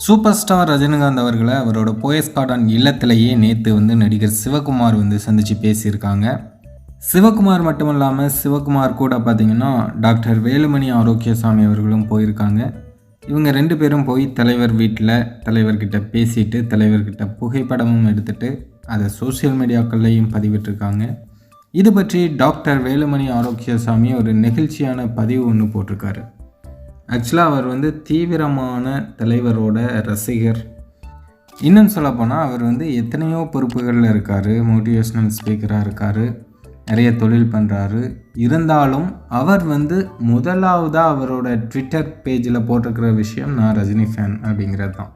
Super star Rajinikanth அவர்களை அவரோட Poes garden இல்லத்திலேயே நேற்று நடிகர் சிவகுமார் சந்தித்து பேசியிருக்காங்க. சிவகுமார் மட்டும் இல்லாமல் சிவகுமார் கூட பார்த்திங்கன்னா டாக்டர் வேலுமணி ஆரோக்கியசாமி அவர்களும் போயிருக்காங்க. இவங்க 2 பேரும் போய் தலைவர் வீட்டில் தலைவர்கிட்ட பேசிட்டு தலைவர்கிட்ட புகைப்படமும் எடுத்துகிட்டு அதை சோசியல் மீடியாக்கள்லையும் பதிவிட்டிருக்காங்க. இது பற்றி டாக்டர் வேலுமணி ஆரோக்கியசாமி ஒரு நெகிழ்ச்சியான பதிவு ஒன்று போட்டிருக்காரு. ஆக்சுவலாக அவர் தீவிரமான தலைவரோட ரசிகர். இன்னும் சொல்லப்போனால் அவர் எத்தனையோ பொறுப்புகளில் இருக்கார். மோட்டிவேஷ்னல் ஸ்பீக்கராக இருக்கார், நிறைய தொழில் பண்ணுறாரு. இருந்தாலும் அவர் முதலாவதாக அவரோட ட்விட்டர் பேஜில் போட்டிருக்கிற விஷயம் நான் ரஜினி ஃபேன் அப்படிங்கிறது தான்.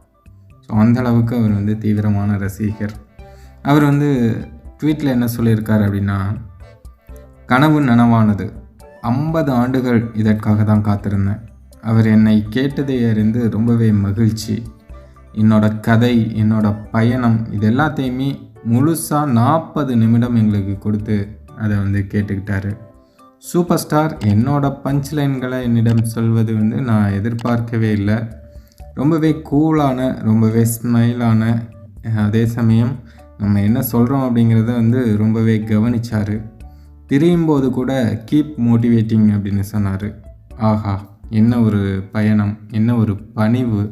ஸோ அந்தளவுக்கு அவர் தீவிரமான ரசிகர். அவர் ட்வீட்டில் என்ன சொல்லியிருக்கார் அப்படின்னா, கனவு நனவானது, 50 ஆண்டுகள் இதற்காக தான் காத்திருந்தேன். அவர் என்னை கேட்டதை அறிந்து ரொம்பவே மகிழ்ச்சி. என்னோட கதை, என்னோட பயணம், இது எல்லாத்தையுமே முழுசாக 40 நிமிடம் எங்களுக்கு கொடுத்து அதை கேட்டுக்கிட்டாரு. சூப்பர் ஸ்டார் என்னோட பஞ்ச் லைன்களை என்னிடம் சொல்வது நான் எதிர்பார்க்கவே இல்லை. ரொம்பவே கூலான, ரொம்பவே ஸ்மைலான, அதே சமயம் நம்ம என்ன சொல்கிறோம் அப்படிங்கிறத ரொம்பவே கவனித்தார். திரியும் போது கூட கீப் மோட்டிவேட்டிங் அப்படின்னு சொன்னார். ஆஹா, என்ன ஒரு பயணம், என்ன ஒரு பணிவு.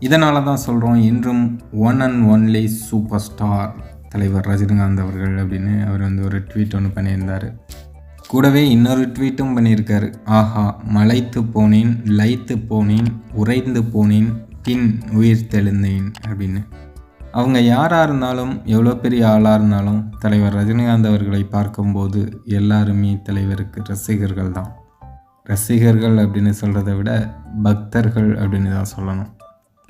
இதனால தான் சொல்கிறோம், இன்றும் one and only super star தலைவர் ரஜினிகாந்த் அவர்கள் அப்படின்னு அவர் ஒரு ட்வீட் ஒன்று பண்ணியிருந்தார். கூடவே இன்னொரு ட்வீட்டும் பண்ணியிருக்காரு. ஆஹா, மலைத்து போனேன், லைத்து போனேன், உறைந்து போனேன், பின் உயிர் தெழுந்தேன் அப்படின்னு. அவங்க யாராக இருந்தாலும், எவ்வளோ பெரிய ஆளாக இருந்தாலும், தலைவர் ரஜினிகாந்த் அவர்களை பார்க்கும்போது எல்லாருமே தலைவருக்கு ரசிகர்கள் தான். ரசிகர்கள் அப்படின்னு சொல்கிறத விட பக்தர்கள் அப்படின்னு தான் சொல்லணும்.